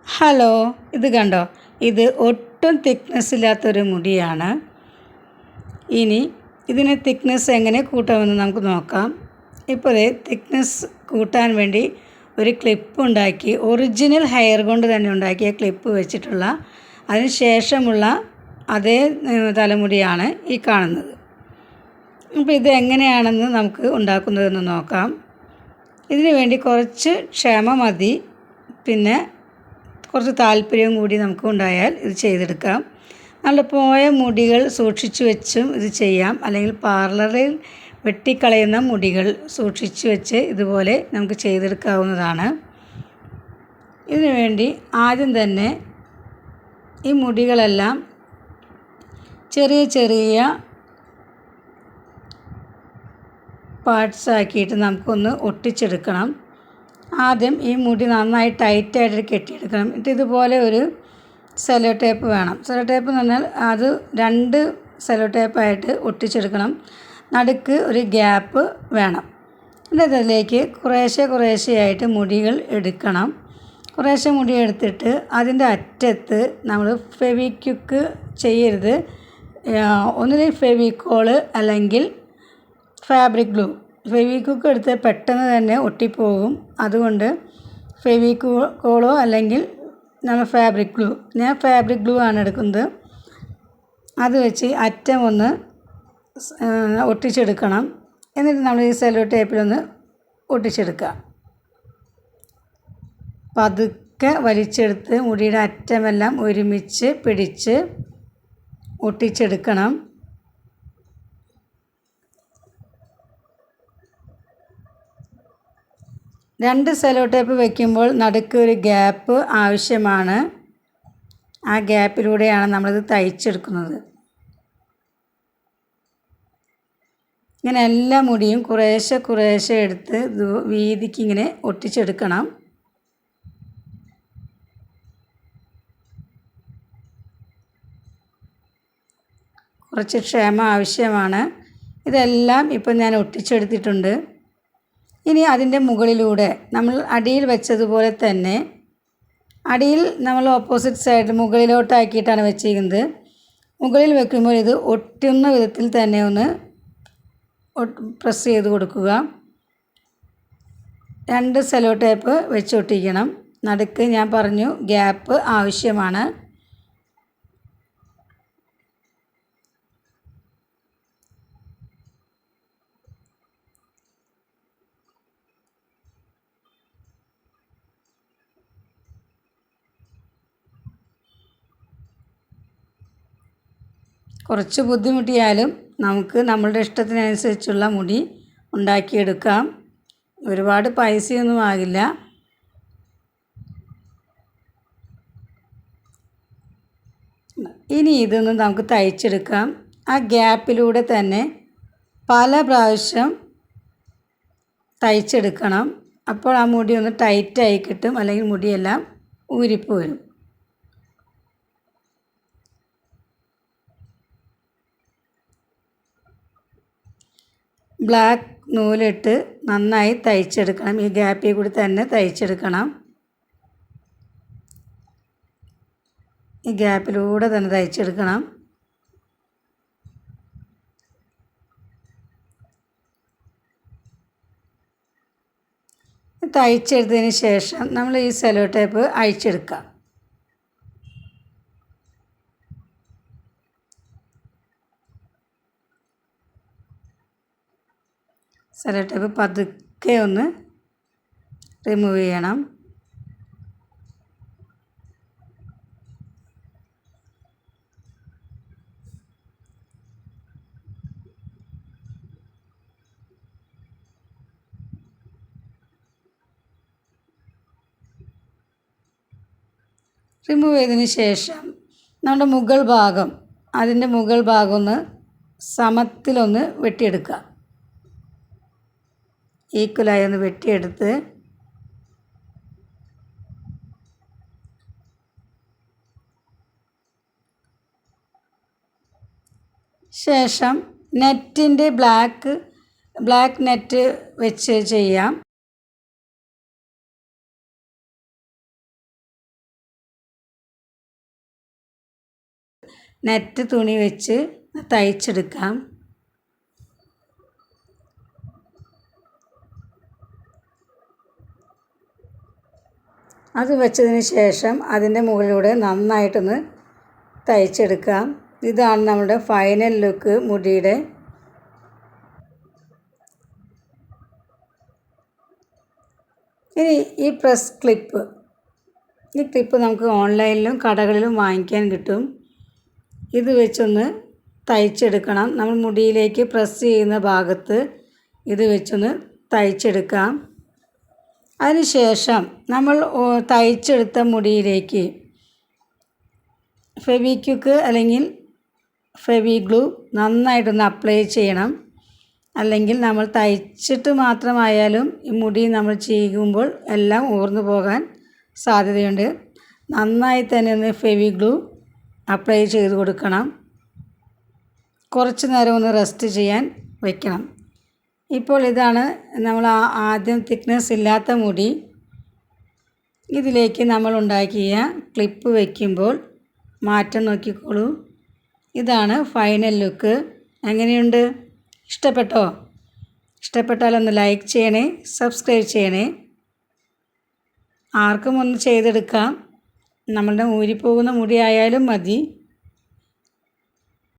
Hello, ഇത് കണ്ടോ? ഇത് ഒട്ടും തിക്നെസ് ഇല്ലാത്തൊരു മുടിയാണ്. ഇനി ഇതിന് തിക്നെസ് എങ്ങനെ കൂട്ടാമെന്ന് നമുക്ക് നോക്കാം. ഇപ്പോൾ തിക്നെസ് കൂട്ടാൻ വേണ്ടി ഒരു ക്ലിപ്പ് ഉണ്ടാക്കി, ഒറിജിനൽ ഹെയർ കൊണ്ട് തന്നെ ഉണ്ടാക്കിയ ക്ലിപ്പ് വെച്ചിട്ടുള്ള അതിന് ശേഷമുള്ള അതേ തലമുടിയാണ് ഈ കാണുന്നത്. അപ്പോൾ ഇത് എങ്ങനെയാണെന്ന് നമുക്ക് ഉണ്ടാക്കുന്നതെന്ന് നോക്കാം. ഇതിനു വേണ്ടി കുറച്ച് ക്ഷമ മതി, പിന്നെ കുറച്ച് താല്പര്യവും കൂടി നമുക്ക് ഉണ്ടായാൽ ഇത് ചെയ്തെടുക്കാം. നല്ല പോയ മുടികൾ സൂക്ഷിച്ചു വെച്ചും ഇത് ചെയ്യാം, അല്ലെങ്കിൽ പാർലറിൽ വെട്ടിക്കളയുന്ന മുടികൾ സൂക്ഷിച്ചു വെച്ച് ഇതുപോലെ നമുക്ക് ചെയ്തെടുക്കാവുന്നതാണ്. ഇതിനു വേണ്ടി ആദ്യം തന്നെ ഈ മുടികളെല്ലാം ചെറിയ ചെറിയ പാർട്സ് ആക്കിയിട്ട് നമുക്കൊന്ന് ഒട്ടിച്ചെടുക്കണം. ആദ്യം ഈ മുടി നന്നായി ടൈറ്റായിട്ട് കെട്ടിയെടുക്കണം. എന്നിട്ട് ഇതുപോലെ ഒരു സെല്ലോ ടേപ്പ് വേണം. സെല്ലോ ടേപ്പ് എന്ന് പറഞ്ഞാൽ അത് 2 സെല്ലോ ടേപ്പായിട്ട് ഒട്ടിച്ചെടുക്കണം. നടുക്ക് ഒരു ഗ്യാപ്പ് വേണം. എന്നിട്ട് അതിലേക്ക് കുറേശ്ശെയായിട്ട് മുടികൾ എടുക്കണം. കുറേശ്ശെ മുടി എടുത്തിട്ട് അതിൻ്റെ അറ്റത്ത് നമ്മൾ ഫെവിക്വിക്ക് ചെയ്യരുത്. ഒന്നുകിൽ ഫെവിക്കോള് അല്ലെങ്കിൽ ഫാബ്രിക് ഗ്ലൂ. ഫെവിക്വിക്ക് എടുത്ത് പെട്ടെന്ന് തന്നെ ഒട്ടിപ്പോകും. അതുകൊണ്ട് ഫെവിക്കോളോ അല്ലെങ്കിൽ നമ്മൾ ഫാബ്രിക് ഗ്ലൂ, ഞാൻ ഫാബ്രിക് ഗ്ലൂ ആണ് എടുക്കുന്നത്. അത് വെച്ച് അറ്റം ഒന്ന് ഒട്ടിച്ചെടുക്കണം. എന്നിട്ട് നമ്മൾ ഈ സെല്ലോ ടേപ്പിലൊന്ന് ഒട്ടിച്ചെടുക്കുക. പതുക്കെ വലിച്ചെടുത്ത് മുടിയുടെ അറ്റമെല്ലാം ഒരുമിച്ച് പിടിച്ച് ഒട്ടിച്ചെടുക്കണം. രണ്ട് സെല്ലോ ടേപ്പ് വയ്ക്കുമ്പോൾ നടുക്ക് ഒരു ഗ്യാപ്പ് ആവശ്യമാണ്. ആ ഗ്യാപ്പിലൂടെയാണ് നമ്മളിത് തയ്ച്ചെടുക്കുന്നത്. ഇങ്ങനെ എല്ലാ മുടിയും കുറേശ്ശെ എടുത്ത് വീതിക്ക് ഇങ്ങനെ ഒട്ടിച്ചെടുക്കണം. കുറച്ച് ക്ഷമ ആവശ്യമാണ്. ഇതെല്ലാം ഇപ്പം ഞാൻ ഒട്ടിച്ചെടുത്തിട്ടുണ്ട്. ഇനി അതിൻ്റെ മുകളിലൂടെ നമ്മൾ അടിയിൽ വെച്ചതുപോലെ തന്നെ, അടിയിൽ നമ്മൾ ഓപ്പോസിറ്റ് സൈഡ് മുകളിലോട്ടാക്കിയിട്ടാണ് വെച്ചിരിക്കുന്നത്. മുകളിൽ വെക്കുമ്പോൾ ഇത് ഒട്ടുന്ന വിധത്തിൽ തന്നെ ഒന്ന് പ്രസ് ചെയ്ത് കൊടുക്കുക. 2 സെല്ലോ ടേപ്പ് വെച്ച് ഒട്ടിക്കണം. നടുക്ക് ഞാൻ പറഞ്ഞു ഗ്യാപ്പ് ആവശ്യമാണ്. കുറച്ച് ബുദ്ധിമുട്ടിയാലും നമുക്ക് നമ്മളുടെ ഇഷ്ടത്തിനനുസരിച്ചുള്ള മുടി ഉണ്ടാക്കിയെടുക്കാം. ഒരുപാട് പൈസയൊന്നും ആകില്ല. ഇനി ഇതൊന്ന് നമുക്ക് തയ്ച്ചെടുക്കാം. ആ ഗ്യാപ്പിലൂടെ തന്നെ പല പ്രാവശ്യം തയ്ച്ചെടുക്കണം. അപ്പോൾ ആ മുടി ഒന്ന് ടൈറ്റായി കിട്ടും, അല്ലെങ്കിൽ മുടിയെല്ലാം ഊരിപ്പോരും. ബ്ലാക്ക് നൂലിട്ട് നന്നായി തയ്ച്ചെടുക്കണം. ഈ ഗ്യാപ്പിൽ കൂടി തന്നെ തയ്ച്ചെടുക്കണം. ഈ ഗ്യാപ്പിലൂടെ തന്നെ തയ്ച്ചെടുക്കണം. തയ്ച്ചെടുത്തതിന് ശേഷം നമ്മൾ ഈ സെല്ലോ ടേപ്പ് അഴിച്ചെടുക്കാം. സെല്ലോ ടേപ്പ് പതുക്കെ ഒന്ന് റിമൂവ് ചെയ്യണം. റിമൂവ് ചെയ്തതിന് ശേഷം നമ്മുടെ മുകൾ ഭാഗം, അതിൻ്റെ മുകൾ ഭാഗം ഒന്ന് സമത്തിലൊന്ന് വെട്ടിയെടുക്കുക. ഈക്വലായി ഒന്ന് വെട്ടിയെടുത്ത് ശേഷം നെറ്റിൻ്റെ ബ്ലാക്ക് നെറ്റ് വെച്ച് ചെയ്യാം. നെറ്റ് തുണി വെച്ച് തയ്ച്ചെടുക്കാം. അത് വെച്ചതിന് ശേഷം അതിൻ്റെ മുകളിലൂടെ നന്നായിട്ടൊന്ന് തയ്ച്ചെടുക്കാം. ഇതാണ് നമ്മുടെ ഫൈനൽ ലുക്ക് മുടിയുടെ. ഇനി ഈ പ്രസ് ക്ലിപ്പ്, ഈ ക്ലിപ്പ് നമുക്ക് ഓൺലൈനിലും കടകളിലും വാങ്ങിക്കാൻ കിട്ടും. ഇത് വെച്ചൊന്ന് തയ്ച്ചെടുക്കണം. നമ്മൾ മുടിയിലേക്ക് പ്രസ് ചെയ്യുന്ന ഭാഗത്ത് ഇത് വെച്ചൊന്ന് തയ്ച്ചെടുക്കാം. അതിനുശേഷം നമ്മൾ തയ്ച്ചെടുത്ത മുടിയിലേക്ക് ഫെവിക്വിക്ക് അല്ലെങ്കിൽ ഫെവിഗ്ലൂ നന്നായിട്ടൊന്ന് അപ്ലൈ ചെയ്യണം. അല്ലെങ്കിൽ നമ്മൾ തയ്ച്ചിട്ട് മാത്രമായാലും ഈ മുടി നമ്മൾ ചെയ്യുമ്പോൾ എല്ലാം ഊർന്നു പോകാൻ സാധ്യതയുണ്ട്. നന്നായി തന്നെ ഒന്ന് ഫെവിഗ്ലൂ അപ്ലൈ ചെയ്ത് കൊടുക്കണം. കുറച്ച് നേരം ഒന്ന് റെസ്റ്റ് ചെയ്യാൻ വയ്ക്കണം. ഇപ്പോൾ ഇതാണ് നമ്മൾ ആദ്യം തിക്നെസ് ഇല്ലാത്ത മുടി. ഇതിലേക്ക് നമ്മൾ ഉണ്ടാക്കിയ ക്ലിപ്പ് വയ്ക്കുമ്പോൾ മാറ്റം നോക്കിക്കോളൂ. ഇതാണ് ഫൈനൽ ലുക്ക്. എങ്ങനെയുണ്ട്? ഇഷ്ടപ്പെട്ടോ? ഇഷ്ടപ്പെട്ടാലൊന്ന് ലൈക്ക് ചെയ്യണേ, സബ്സ്ക്രൈബ് ചെയ്യണേ. ആർക്കും ഒന്ന് ചെയ്തെടുക്കാം. നമ്മളുടെ ഊരിപ്പോകുന്ന മുടി ആയാലും മതി.